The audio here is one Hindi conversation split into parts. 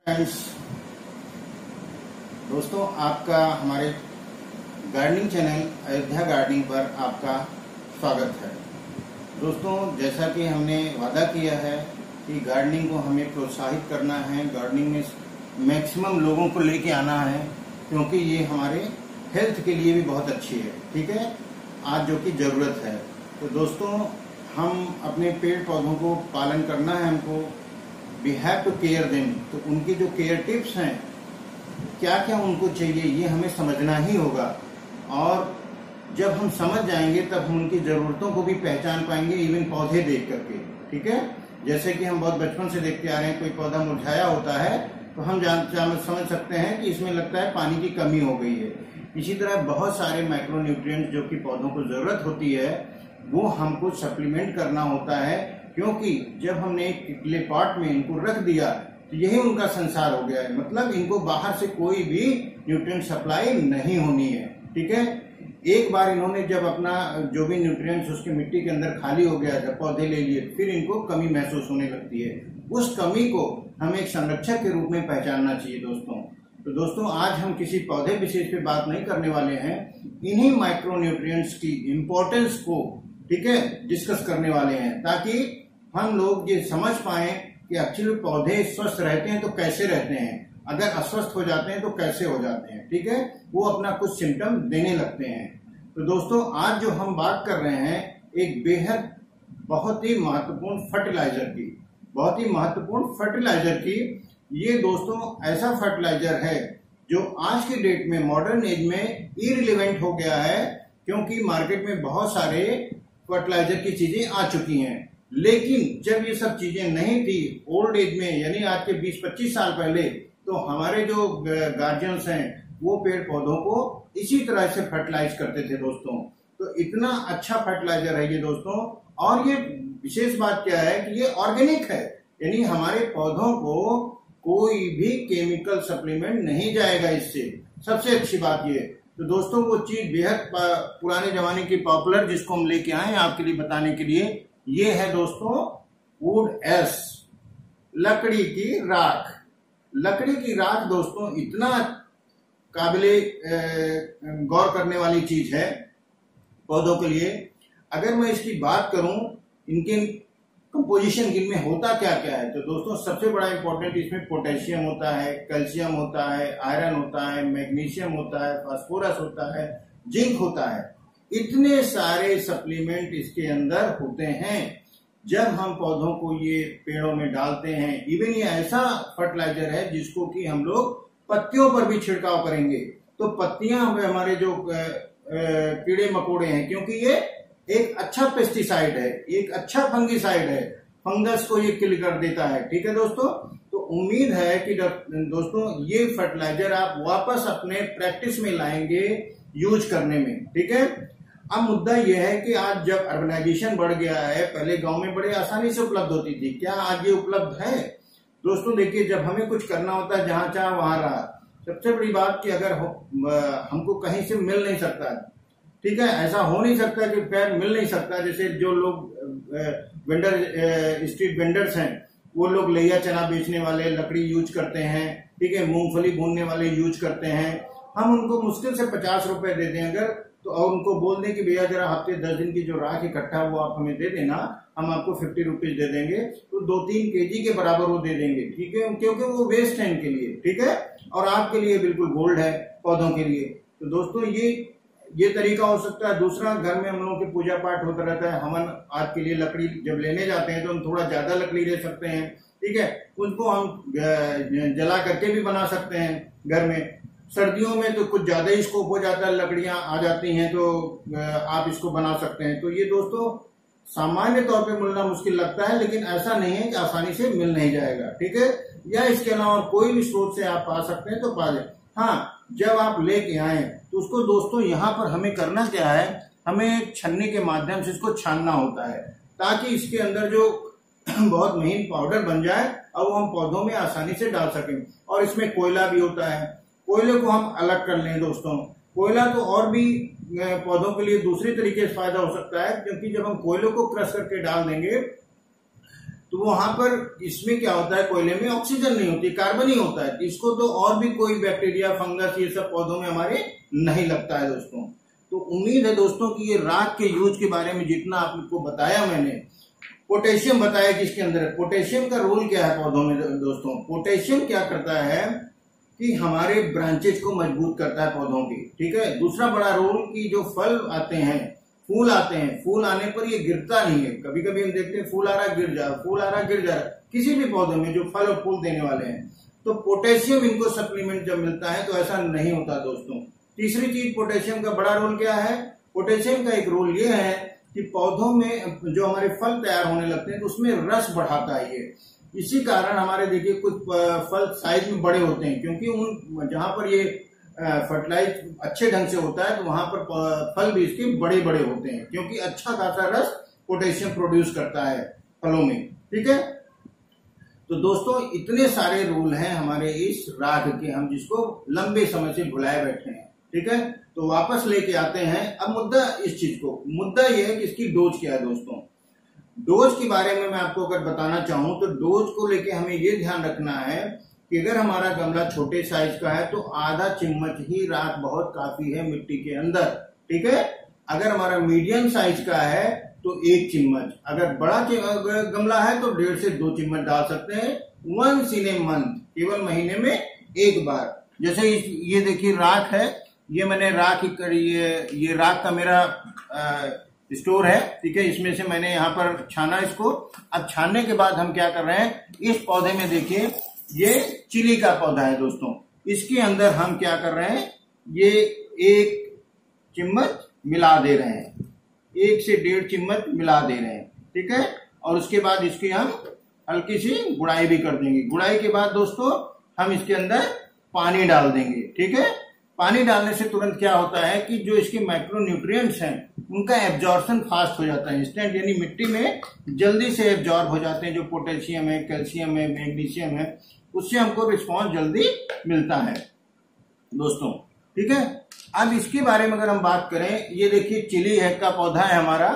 फ्रेंड्स, दोस्तों आपका हमारे गार्डनिंग चैनल अयोध्या गार्डनिंग पर आपका स्वागत है। दोस्तों, जैसा कि हमने वादा किया है कि गार्डनिंग को हमें प्रोत्साहित करना है, गार्डनिंग में मैक्सिमम लोगों को लेके आना है, क्योंकि ये हमारे हेल्थ के लिए भी बहुत अच्छी है। ठीक है, आज जो कि जरूरत है। तो दोस्तों, हम अपने पेड़ पौधों को पालन करना है, हमको we have to care them. तो उनकी जो केयर टिप्स हैं, क्या क्या उनको चाहिए, ये हमें समझना ही होगा। और जब हम समझ जाएंगे तब हम उनकी जरूरतों को भी पहचान पाएंगे, इवन पौधे देख करके। ठीक है, जैसे कि हम बहुत बचपन से देखते आ रहे हैं, कोई पौधा मुरझाया होता है तो हम समझ सकते हैं कि इसमें लगता है पानी की कमी हो गई है। इसी तरह बहुत सारे माइक्रोन्यूट्रिएंट्स जो कि पौधों को जरूरत होती है, वो हमको सप्लीमेंट करना होता है, क्योंकि जब हमने एक क्ले पॉट में इनको रख दिया तो यही उनका संसार हो गया है। मतलब इनको बाहर से कोई भी न्यूट्रिएंट सप्लाई नहीं होनी है। ठीक है, एक बार इन्होंने जब अपना जो भी न्यूट्रिएंट्स उसके मिट्टी के अंदर खाली हो गया, जब पौधे ले लिए, फिर इनको कमी महसूस होने लगती है। उस कमी को हमें एक संरक्षक के रूप में पहचानना चाहिए दोस्तों। तो दोस्तों, आज हम किसी पौधे विशेष पे बात नहीं करने वाले हैं, इन्हीं माइक्रोन्यूट्रिएंट्स की इम्पोर्टेंस को, ठीक है, डिस्कस करने वाले हैं, ताकि हम लोग ये समझ पाए कि एक्चुअली पौधे स्वस्थ रहते हैं तो कैसे रहते हैं, अगर अस्वस्थ हो जाते हैं तो कैसे हो जाते हैं। ठीक है, वो अपना कुछ सिम्टम देने लगते हैं। तो दोस्तों, आज जो हम बात कर रहे हैं एक बेहद बहुत ही महत्वपूर्ण फर्टिलाइजर की। ये दोस्तों ऐसा फर्टिलाइजर है जो आज की डेट में मॉडर्न एज में इरिलेवेंट हो गया है, क्योंकि मार्केट में बहुत सारे फर्टिलाइजर की चीजें आ चुकी हैं। लेकिन जब ये सब चीजें नहीं थी ओल्ड एज में, यानी आज के 20-25 साल पहले, तो हमारे जो गार्जियंस हैं वो पेड़ पौधों को इसी तरह से फर्टिलाइज करते थे दोस्तों। तो इतना अच्छा फर्टिलाइजर है ये दोस्तों। और ये विशेष बात क्या है कि ये ऑर्गेनिक है, यानी हमारे पौधों को कोई भी केमिकल सप्लीमेंट नहीं जाएगा इससे। सबसे अच्छी बात ये। तो दोस्तों, वो चीज बेहद पुराने जमाने की पॉपुलर, जिसको हम लेके आए आपके लिए बताने के लिए, ये है दोस्तों वुड एश, लकड़ी की राख। लकड़ी की राख दोस्तों इतना काबिले गौर करने वाली चीज है पौधों के लिए। अगर मैं इसकी बात करूं, इनके कंपोजिशन इनमें होता क्या क्या है, तो दोस्तों सबसे बड़ा इंपॉर्टेंट इसमें पोटेशियम होता है, कैल्शियम होता है, आयरन होता है, मैग्नीशियम होता है, फास्फोरस होता है, जिंक होता है। इतने सारे सप्लीमेंट इसके अंदर होते हैं। जब हम पौधों को ये पेड़ों में डालते हैं, इवन ये ऐसा फर्टिलाइजर है जिसको कि हम लोग पत्तियों पर भी छिड़काव करेंगे, तो पत्तियां हमारे जो कीड़े मकोड़े हैं, क्योंकि ये एक अच्छा पेस्टिसाइड है, एक अच्छा फंगिसाइड है, फंगस को ये किल कर देता है। ठीक है दोस्तों, तो उम्मीद है कि दोस्तों ये फर्टिलाइजर आप वापस अपने प्रैक्टिस में लाएंगे यूज करने में। ठीक है, अब मुद्दा यह है कि आज जब अर्बनाइजेशन बढ़ गया है, पहले गांव में बड़े आसानी से उपलब्ध होती थी, क्या आज ये उपलब्ध है दोस्तों? देखिए, जब हमें कुछ करना होता है, जहां चाह वहां रहा। सबसे बड़ी बात कि अगर हमको कहीं से मिल नहीं सकता, ठीक है, ऐसा हो नहीं सकता कि पेड़ मिल नहीं सकता। जैसे जो लोग स्ट्रीट वेंडर्स हैं, वो लोग लैया चना बेचने वाले लकड़ी यूज करते हैं, ठीक है, मूंगफली भूनने वाले यूज करते हैं। हम उनको मुश्किल से 50 रुपए दे दें अगर, तो और उनको बोल दें कि भैया जरा हफ्ते 10 दिन की जो राख इकट्ठा वो आप हमें दे देना, हम आपको 50 रुपीज दे देंगे, तो 2-3 केजी के बराबर वो दे देंगे। ठीक है, क्योंकि वो वेस्ट है इनके लिए, ठीक है, और आपके लिए बिल्कुल गोल्ड है पौधों के लिए। तो दोस्तों ये तरीका हो सकता है। दूसरा, घर में हम लोगों की पूजा पाठ होता रहता है, हवन आज के लिए लकड़ी जब लेने जाते हैं तो हम थोड़ा ज्यादा लकड़ी ले सकते हैं। ठीक है, उसको हम जला करके भी बना सकते हैं घर में। सर्दियों में तो कुछ ज्यादा ही स्कोप हो जाता है, लकड़ियां आ जाती हैं, तो आप इसको बना सकते हैं। तो ये दोस्तों सामान्य तौर पे मिलना मुश्किल लगता है, लेकिन ऐसा नहीं है कि आसानी से मिल नहीं जाएगा। ठीक है, या इसके अलावा कोई भी स्रोत से आप पा सकते हैं तो पा लें। हाँ, जब आप लेके आए तो उसको दोस्तों यहाँ पर हमें करना क्या है, हमें छन्नी के माध्यम से इसको छानना होता है, ताकि इसके अंदर जो बहुत महीन पाउडर बन जाए और वो हम पौधों में आसानी से डाल सकें। और इसमें कोयला भी होता है, कोयले को हम अलग कर लें दोस्तों। कोयला तो और भी पौधों के लिए दूसरे तरीके से फायदा हो सकता है, क्योंकि जब हम कोयले को क्रश करके डाल देंगे तो वहां पर इसमें क्या होता है, कोयले में ऑक्सीजन नहीं होती, कार्बन ही होता है। इसको तो और भी कोई बैक्टीरिया, फंगस, ये सब पौधों में हमारे नहीं लगता है दोस्तों। तो उम्मीद है दोस्तों कि ये राख के यूज के बारे में जितना आपको बताया मैंने, पोटेशियम बताया कि इसके अंदर पोटेशियम का रोल क्या है पौधों में दोस्तों। पोटेशियम क्या करता है कि हमारे ब्रांचेज को मजबूत करता है पौधों की, ठीक है। दूसरा बड़ा रोल कि जो फल आते हैं, फूल आते हैं, फूल आने पर ये गिरता नहीं है। कभी कभी हम देखते हैं फूल आ रहा गिर जा रहा, फूल आ रहा गिर जा रहा, किसी भी पौधे में जो फल और फूल देने वाले हैं। तो पोटेशियम इनको सप्लीमेंट जब मिलता है तो ऐसा नहीं होता दोस्तों। तीसरी चीज, पोटेशियम का बड़ा रोल क्या है। पोटेशियम का एक रोल ये है कि पौधों में जो हमारे फल तैयार होने लगते हैं तो उसमें रस बढ़ाता है ये। इसी कारण हमारे देखिए कुछ फल साइज में बड़े होते हैं, क्योंकि उन जहां पर ये फर्टिलाइज अच्छे ढंग से होता है तो वहां पर फल भी इसके बड़े बड़े होते हैं, क्योंकि अच्छा खासा रस पोटेशियम प्रोड्यूस करता है फलों में, ठीक है। तो दोस्तों इतने सारे रूल हैं हमारे इस राख के, हम जिसको लंबे समय से भुलाए बैठे हैं, ठीक है। तो वापस लेके आते हैं अब मुद्दा इस चीज को। मुद्दा यह है कि इसकी डोज क्या है दोस्तों। डोज के बारे में मैं आपको अगर बताना चाहूं तो डोज को लेके हमें ये ध्यान रखना है कि अगर हमारा गमला छोटे साइज का है तो आधा चम्मच ही राख बहुत काफी है मिट्टी के अंदर, ठीक है। अगर हमारा मीडियम साइज का है तो 1 चम्मच, अगर बड़ा गमला है तो 1.5 से 2 चम्मच डाल सकते हैं। वंस इन ए मंथ, केवल महीने में एक बार। जैसे ये देखिए राख है, ये मैंने राख ये राख का मेरा स्टोर है, ठीक है। इसमें से मैंने यहाँ पर छाना इसको। अब छानने के बाद हम क्या कर रहे हैं, इस पौधे में देखिए ये चिली का पौधा है दोस्तों। इसके अंदर हम क्या कर रहे हैं, ये 1 चम्मच मिला दे रहे हैं, 1 से 1.5 चम्मच मिला दे रहे हैं, ठीक है। और उसके बाद इसकी हम हल्की सी गुड़ाई भी कर देंगे। गुड़ाई के बाद दोस्तों हम इसके अंदर पानी डाल देंगे, ठीक है। पानी डालने से तुरंत क्या होता है कि जो इसके माइक्रोन्यूट्रिएंट्स हैं उनका एब्जॉर्प्शन फास्ट हो जाता है, इंस्टेंट, यानी मिट्टी में जल्दी से एब्जॉर्ब हो जाते हैं। जो पोटेशियम है, कैल्शियम है, मैग्नीशियम है, उससे हमको रिस्पॉन्स जल्दी मिलता है दोस्तों, ठीक है। अब इसके बारे में अगर हम बात करें, ये देखिए चिली है का पौधा है हमारा।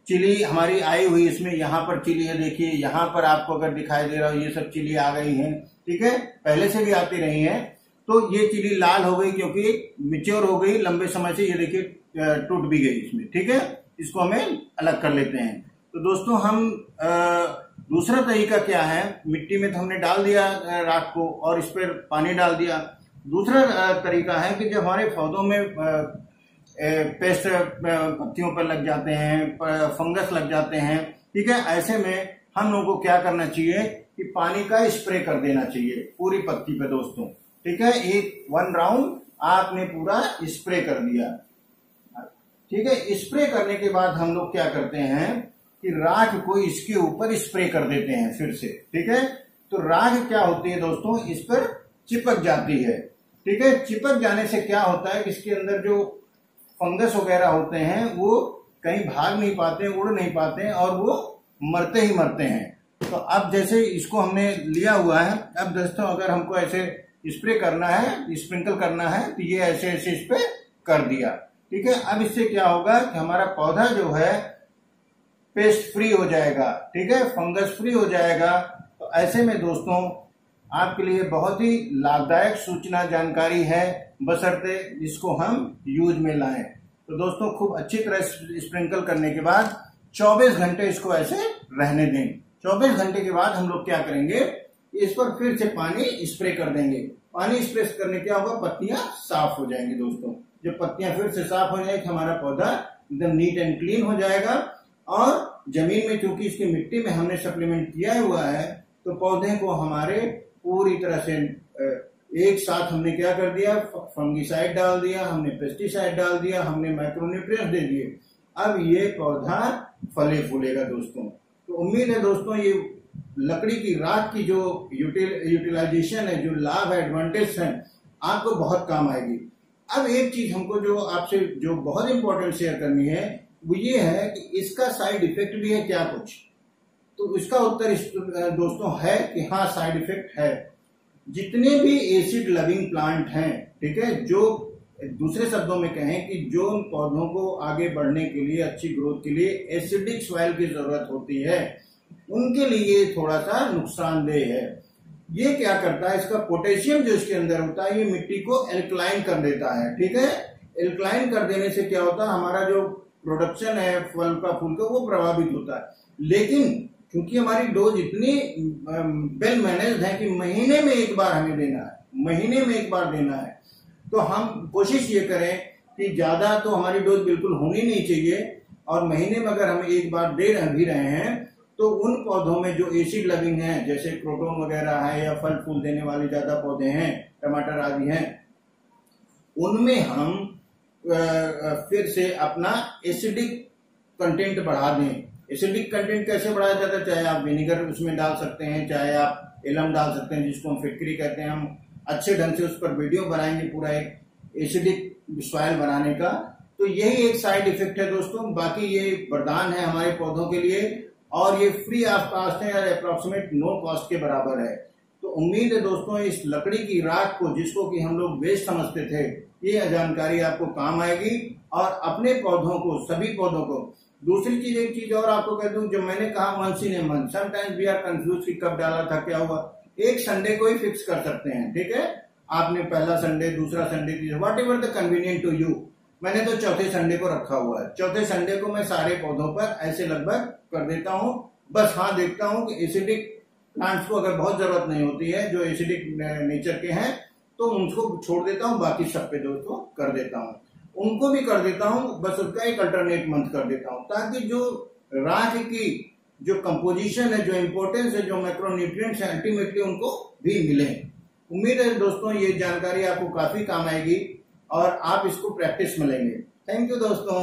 चिली हमारी आई हुई, इसमें यहाँ पर चिली है, देखिए यहाँ पर आपको अगर दिखाई दे रहा हो ये सब चिली आ गई है, ठीक है। पहले से भी आती रही है। तो ये चिली लाल हो गई क्योंकि मिच्योर हो गई लंबे समय से, ये देखिए टूट भी गई इसमें, ठीक है। इसको हमें अलग कर लेते हैं। तो दोस्तों हम दूसरा तरीका क्या है, मिट्टी में तो हमने डाल दिया राख को और इस पर पानी डाल दिया। दूसरा तरीका है कि जब हमारे पौधों में पेस्ट पत्तियों पर लग जाते हैं, फंगस लग जाते हैं, ठीक है, ऐसे में हम लोगों को क्या करना चाहिए कि पानी का स्प्रे कर देना चाहिए पूरी पत्ती पे दोस्तों, ठीक है। 1 राउंड आपने पूरा स्प्रे कर दिया, ठीक है। स्प्रे करने के बाद हम लोग क्या करते हैं कि राख को इसके ऊपर स्प्रे कर देते हैं फिर से, ठीक है। तो राख क्या होती है दोस्तों, इस पर चिपक जाती है, ठीक है। चिपक जाने से क्या होता है कि इसके अंदर जो फंगस वगैरह होते हैं वो कहीं भाग नहीं पाते, उड़ नहीं पाते हैं और वो मरते ही मरते हैं। तो अब जैसे इसको हमने लिया हुआ है, अब दोस्तों अगर हमको ऐसे स्प्रे करना है, स्प्रिंकल करना है, तो ये ऐसे ऐसे इस पे कर दिया, ठीक है। अब इससे क्या होगा कि हमारा पौधा जो है पेस्ट फ्री हो जाएगा, ठीक है, फंगस फ्री हो जाएगा। तो ऐसे में दोस्तों आपके लिए बहुत ही लाभदायक सूचना जानकारी है, बशर्ते इसको हम यूज में लाएं। तो दोस्तों खूब अच्छी तरह स्प्रिंकल करने के बाद 24 घंटे इसको ऐसे रहने दें। 24 घंटे के बाद हम लोग क्या करेंगे, इस पर फिर से पानी स्प्रे कर देंगे। पानी स्प्रे करने क्या होगा, पत्तियां साफ हो जाएंगी दोस्तों। जब पत्तियां फिर से साफ हो जाएंगी, हमारा पौधा एकदम नीट एंड क्लीन हो जाएगा। और जमीन में चूंकि इसकी मिट्टी में हमने सप्लीमेंट किया हुआ है, तो पौधे को हमारे पूरी तरह से एक साथ हमने क्या कर दिया, फंगीसाइड डाल दिया, हमने पेस्टिसाइड डाल दिया, हमने माइक्रोन्यूट्रिएंट्स दे दिए। अब ये पौधा फले फूलेगा दोस्तों। तो उम्मीद है दोस्तों ये लकड़ी की राख की जो यूटिलाइजेशन है, जो लाभ है, एडवांटेज है, आपको बहुत काम आएगी। अब एक चीज हमको जो आपसे जो बहुत इंपॉर्टेंट शेयर करनी है वो ये है कि इसका साइड इफेक्ट भी है क्या कुछ। तो इसका उत्तर दोस्तों है कि हाँ साइड इफेक्ट है। जितने भी एसिड लविंग प्लांट हैं, ठीक है, जो दूसरे शब्दों में कहें कि जो पौधों को आगे बढ़ने के लिए, अच्छी ग्रोथ के लिए एसिडिक सॉइल की जरूरत होती है, उनके लिए थोड़ा सा नुकसानदेह है। ये क्या करता है, इसका पोटेशियम जो इसके अंदर होता है ये मिट्टी को एल्कलाइन कर देता है। ठीक है, एल्कलाइन कर देने से क्या होता है, हमारा जो प्रोडक्शन है फल का फूल का वो प्रभावित होता है। लेकिन क्योंकि हमारी डोज इतनी वेल मैनेज्ड है कि महीने में एक बार हमें देना है, महीने में एक बार देना है, तो हम कोशिश ये करें कि ज्यादा तो हमारी डोज बिल्कुल होनी नहीं चाहिए, और महीने में अगर हम एक बार दे भी रहे हैं तो उन पौधों में जो एसिड लविंग है, जैसे क्रोटोन वगैरह है या फल फूल देने वाले ज्यादा पौधे हैं, टमाटर आदि हैं, उनमें हम फिर से अपना एसिडिक कंटेंट बढ़ा दें। एसिडिक कंटेंट कैसे बढ़ाया जाता है, चाहे आप विनेगर उसमें डाल सकते हैं, चाहे आप एलम डाल सकते हैं जिसको हम फिटकरी कहते हैं। हम अच्छे ढंग से उस पर वीडियो बनाएंगे पूरा एक एसिडिक सॉइल बनाने का। तो यही एक साइड इफेक्ट है दोस्तों, बाकी ये वरदान है हमारे पौधों के लिए, और ये फ्री ऑफ कॉस्ट है, अप्रोक्सीमेट नो कॉस्ट के बराबर है। तो उम्मीद है दोस्तों इस लकड़ी की राख को, जिसको कि हम लोग वेस्ट समझते थे, ये जानकारी आपको काम आएगी, और अपने पौधों को, सभी पौधों को। दूसरी चीज, एक चीज और आपको कह दूं, जो मैंने कहा once in a month, sometimes we are confuse कि कब डाला था क्या हुआ। एक संडे को ही फिक्स कर सकते हैं। ठीक है, आपने पहला संडे, दूसरा Sunday, whatever the convenient to you. मैंने तो चौथे संडे को रखा हुआ है। चौथे संडे को मैं सारे पौधों पर ऐसे लगभग कर देता हूँ। बस हाँ, देखता हूँ कि एसिडिक प्लांट्स को अगर बहुत जरूरत नहीं होती है, जो एसिडिक नेचर के हैं, तो उनको छोड़ देता हूँ, बाकी सब पे दोस्तों कर देता हूँ। उनको भी कर देता हूँ, बस उसका एक अल्टरनेट मंथ कर देता हूँ, ताकि जो राख की जो कंपोजिशन है, जो इंपॉर्टेंस है, जो मैक्रोन्यूट्रिएंट्स है, अल्टीमेटली उनको भी मिले। उम्मीद है दोस्तों ये जानकारी आपको काफी काम आएगी और आप इसको प्रैक्टिस में लेंगे। थैंक यू दोस्तों।